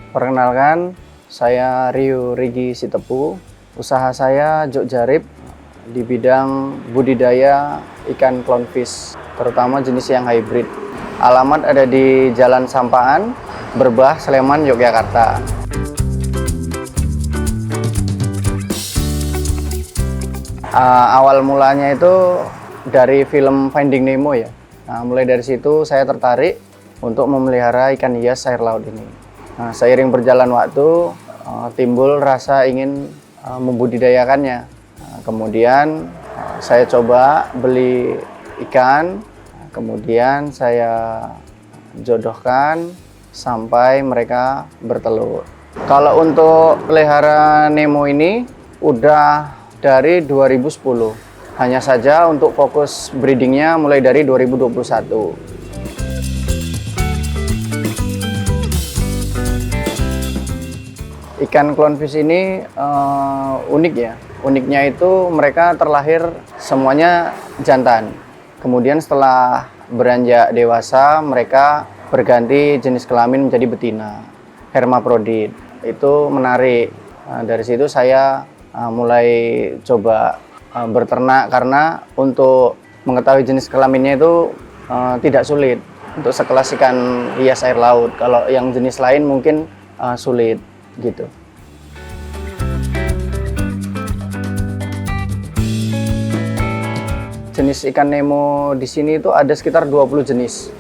Perkenalkan, saya Rio Rigi Sitepu. Usaha saya Jok Jarip di bidang budidaya ikan clownfish, terutama jenis yang hybrid. Alamat ada di Jalan Sampaan, Berbah, Sleman, Yogyakarta. Awal mulanya itu dari film Finding Nemo ya. Nah, mulai dari situ saya tertarik untuk memelihara ikan hias air laut ini. Nah, seiring berjalan waktu timbul rasa ingin membudidayakannya. Nah, kemudian saya coba beli ikan, kemudian saya jodohkan sampai mereka bertelur. Kalau untuk pelihara Nemo ini udah dari 2010. Hanya saja untuk fokus breedingnya mulai dari 2021. Ikan clownfish ini unik ya. Uniknya itu mereka terlahir semuanya jantan. Kemudian setelah beranjak dewasa, mereka berganti jenis kelamin menjadi betina, hermaprodit. Itu menarik. Dari situ saya mulai coba berternak, karena untuk mengetahui jenis kelaminnya itu tidak sulit untuk sekelas ikan hias air laut. Kalau yang jenis lain mungkin sulit gitu. Jenis ikan Nemo di sini itu ada sekitar 20 jenis.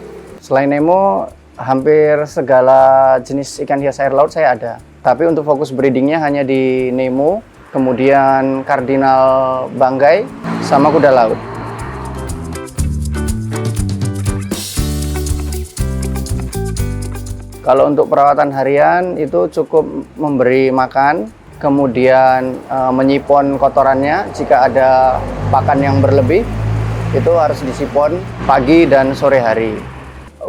Selain Nemo, hampir segala jenis ikan hias air laut saya ada. Tapi untuk fokus breedingnya hanya di Nemo, kemudian kardinal banggai, sama kuda laut. Kalau untuk perawatan harian itu cukup memberi makan, kemudian menyipon kotorannya. Jika ada pakan yang berlebih, itu harus disipon pagi dan sore hari.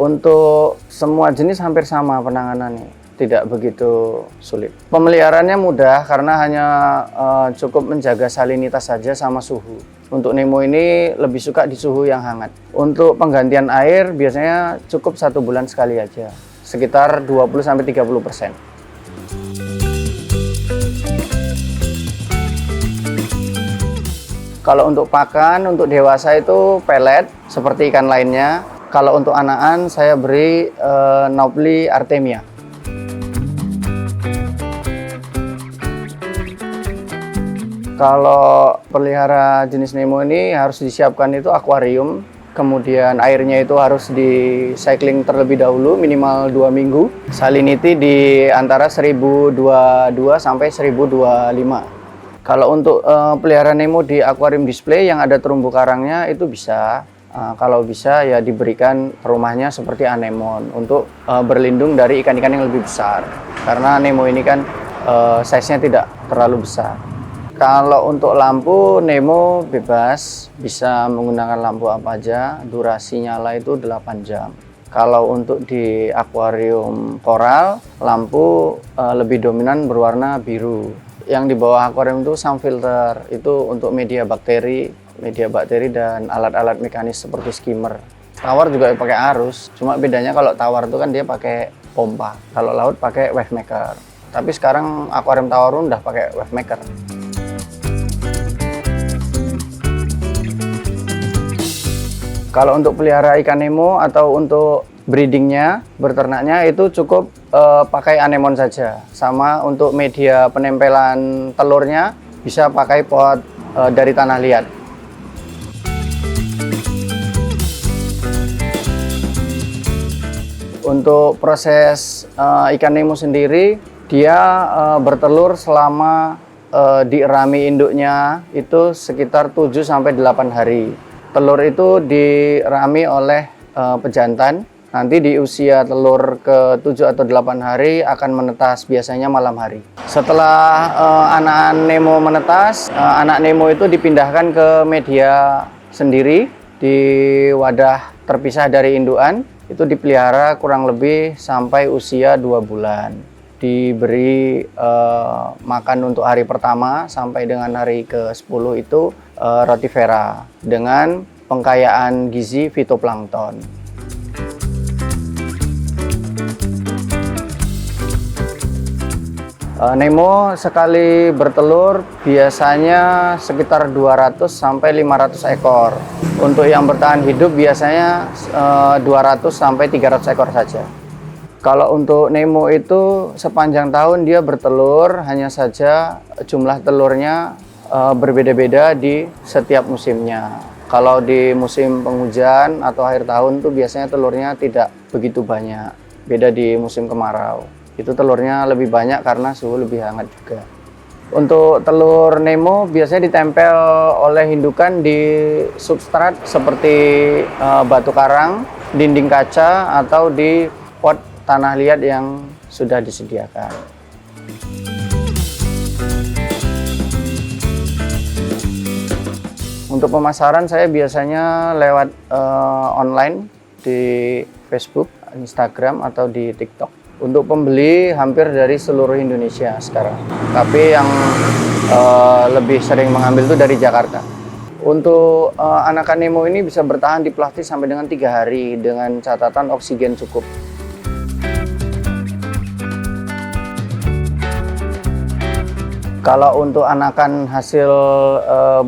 Untuk semua jenis hampir sama penanganannya. Tidak begitu sulit. Pemeliharaannya mudah karena hanya cukup menjaga salinitas saja sama suhu. Untuk Nemo ini lebih suka di suhu yang hangat. Untuk penggantian air biasanya cukup 1 bulan sekali aja, sekitar 20-30%. Kalau untuk pakan, untuk dewasa itu pelet seperti ikan lainnya. Kalau untuk anakan saya beri Naupli Artemia. Kalau pelihara jenis Nemo ini harus disiapkan itu akuarium, kemudian airnya itu harus di cycling terlebih dahulu minimal 2 minggu. Salinity di antara 1022 sampai 1025. Kalau untuk pelihara Nemo di akuarium display yang ada terumbu karangnya itu bisa. Kalau bisa ya diberikan rumahnya seperti anemon untuk berlindung dari ikan-ikan yang lebih besar. Karena Nemo ini kan size-nya tidak terlalu besar. Kalau untuk lampu, Nemo bebas, bisa menggunakan lampu apa aja, durasi nyala itu 8 jam. Kalau untuk di akuarium koral, lampu lebih dominan berwarna biru. Yang di bawah akuarium itu sound filter, itu untuk media bakteri dan alat-alat mekanis seperti skimmer. Tawar juga pakai arus, cuma bedanya kalau tawar itu kan dia pakai pompa, kalau laut pakai wave maker. Tapi sekarang akuarium tawar udah pakai wave maker. Kalau untuk pelihara ikan Nemo atau untuk breedingnya, berternaknya itu cukup pakai anemon saja. Sama untuk media penempelan telurnya bisa pakai pot dari tanah liat. Untuk proses ikan Nemo sendiri, dia bertelur selama dierami induknya itu sekitar 7-8 hari. Telur itu dirami oleh pejantan. Nanti di usia telur ke 7 atau 8 hari akan menetas, biasanya malam hari. Setelah anak Nemo menetas, anak Nemo itu dipindahkan ke media sendiri di wadah terpisah dari indukan. Itu dipelihara kurang lebih sampai usia 2 bulan. Diberi makan untuk hari pertama sampai dengan hari ke-10 itu rotifera dengan pengkayaan gizi fitoplankton. Nemo sekali bertelur biasanya sekitar 200 sampai 500 ekor. Untuk yang bertahan hidup biasanya 200 sampai 300 ekor saja. Kalau untuk Nemo itu sepanjang tahun dia bertelur, hanya saja jumlah telurnya berbeda-beda di setiap musimnya. Kalau di musim penghujan atau akhir tahun tuh biasanya telurnya tidak begitu banyak. Beda di musim kemarau. Itu telurnya lebih banyak karena suhu lebih hangat juga. Untuk telur Nemo biasanya ditempel oleh indukan di substrat seperti batu karang, dinding kaca, atau di pot tanah liat yang sudah disediakan. Untuk pemasaran saya biasanya lewat online di Facebook, Instagram, atau di TikTok. Untuk pembeli hampir dari seluruh Indonesia sekarang. Tapi yang lebih sering mengambil itu dari Jakarta. Untuk anakan Nemo ini bisa bertahan di plastik sampai dengan 3 hari dengan catatan oksigen cukup. Kalau untuk anakan hasil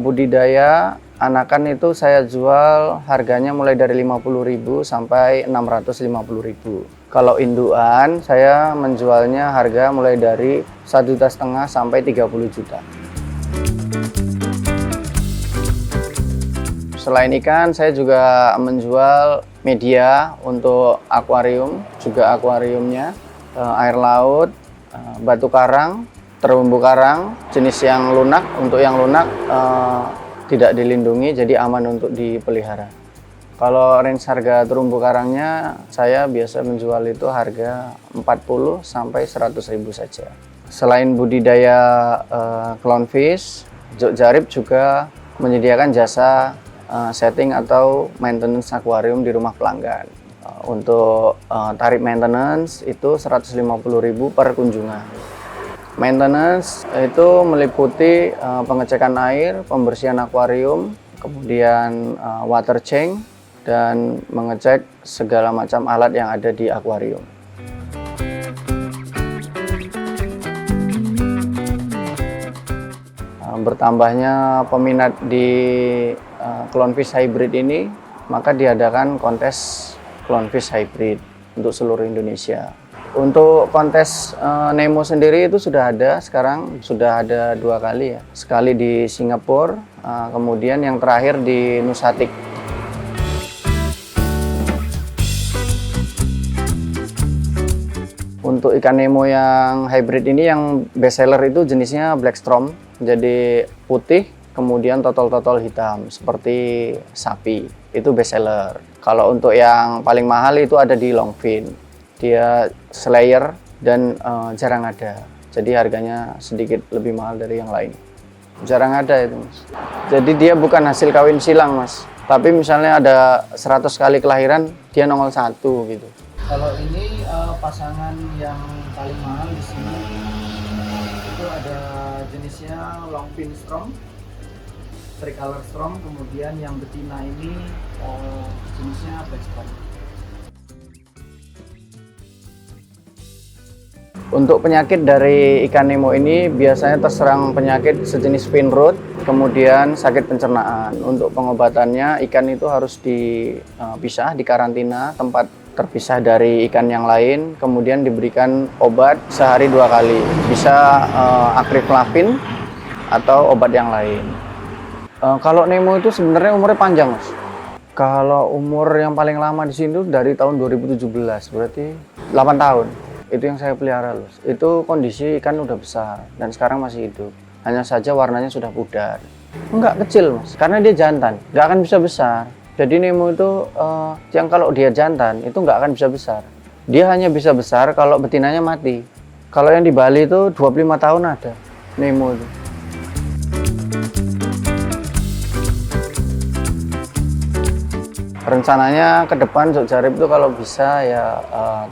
budidaya, anakan itu saya jual harganya mulai dari 50.000 sampai 650.000. Kalau indukan, saya menjualnya harga mulai dari 1,5 juta sampai 30 juta. Selain ikan, saya juga menjual media untuk akuarium, juga akuariumnya, air laut, batu karang, terumbu karang, jenis yang lunak. Untuk yang lunak tidak dilindungi, jadi aman untuk dipelihara. Kalau range harga terumbu karangnya, saya biasa menjual itu harga 40 sampai 100.000 saja. Selain budidaya clownfish, Jogjarip juga menyediakan jasa setting atau maintenance akuarium di rumah pelanggan. Untuk tarif maintenance itu 150.000 per kunjungan. Maintenance itu meliputi pengecekan air, pembersihan akuarium, kemudian water change, dan mengecek segala macam alat yang ada di akuarium. Bertambahnya peminat di clownfish hybrid ini, maka diadakan kontes clownfish hybrid untuk seluruh Indonesia. Untuk kontes Nemo sendiri itu sudah ada, sekarang sudah ada 2 kali ya. Sekali di Singapura, kemudian yang terakhir di Nusatik. Untuk ikan Nemo yang hybrid ini, yang best seller itu jenisnya Black Strom, jadi putih, kemudian totol-totol hitam, seperti sapi, itu best seller. Kalau untuk yang paling mahal itu ada di Longfin, dia slayer dan jarang ada, jadi harganya sedikit lebih mahal dari yang lain. Jarang ada itu, Mas. Jadi dia bukan hasil kawin silang, Mas, tapi misalnya ada 100 kali kelahiran, dia nongol 1 gitu. Kalau ini pasangan yang paling mahal di sini itu ada jenisnya Longfin Strom, Tricolor Strom, kemudian yang betina ini jenisnya Black Strom. Untuk penyakit dari ikan Nemo ini biasanya terserang penyakit sejenis fin rot, kemudian sakit pencernaan. Untuk pengobatannya ikan itu harus dipisah, dikarantina, tempat terpisah dari ikan yang lain, kemudian diberikan obat sehari 2 kali. Bisa akriflavin atau obat yang lain. Kalau Nemo itu sebenarnya umurnya panjang, Mas. Kalau umur yang paling lama di sini dari tahun 2017, berarti 8 tahun. Itu yang saya pelihara, loh. Itu kondisi ikan udah besar dan sekarang masih hidup. Hanya saja warnanya sudah pudar. Enggak kecil, Mas, karena dia jantan, nggak akan bisa besar. Jadi Nemo itu yang kalau dia jantan itu nggak akan bisa besar. Dia hanya bisa besar kalau betinanya mati. Kalau yang di Bali itu 25 tahun ada Nemo itu. Rencananya ke depan Jogjarip itu kalau bisa ya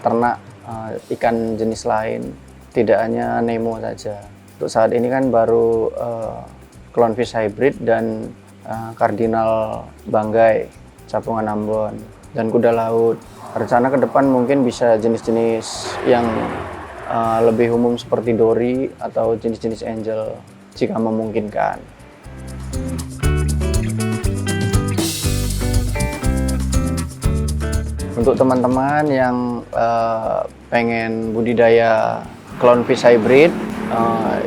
ternak ikan jenis lain, tidak hanya Nemo saja. Untuk saat ini kan baru clownfish hybrid dan kardinal banggai, capungan Ambon, dan kuda laut. Rencana ke depan mungkin bisa jenis-jenis yang lebih umum seperti dory atau jenis-jenis angel jika memungkinkan. Untuk teman-teman yang pengen budidaya clownfish hybrid,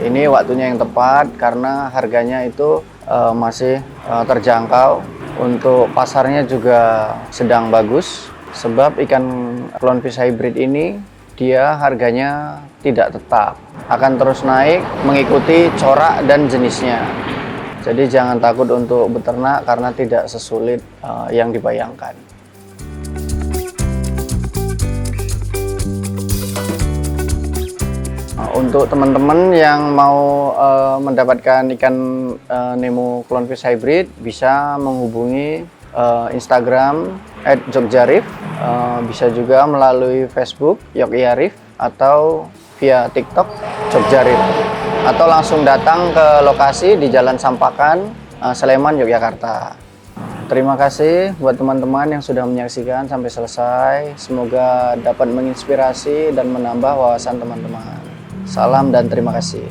ini waktunya yang tepat karena harganya itu masih terjangkau. Untuk pasarnya juga sedang bagus, sebab ikan clownfish hybrid ini dia harganya tidak tetap, akan terus naik mengikuti corak dan jenisnya. Jadi jangan takut untuk beternak karena tidak sesulit yang dibayangkan. Untuk teman-teman yang mau mendapatkan ikan Nemo clownfish hybrid, bisa menghubungi Instagram @jogjarif, bisa juga melalui Facebook Yogyarif atau via TikTok Jogjarif, atau langsung datang ke lokasi di Jalan Sampakan, Sleman, Yogyakarta. Terima kasih buat teman-teman yang sudah menyaksikan sampai selesai. Semoga dapat menginspirasi dan menambah wawasan teman-teman. Salam dan terima kasih.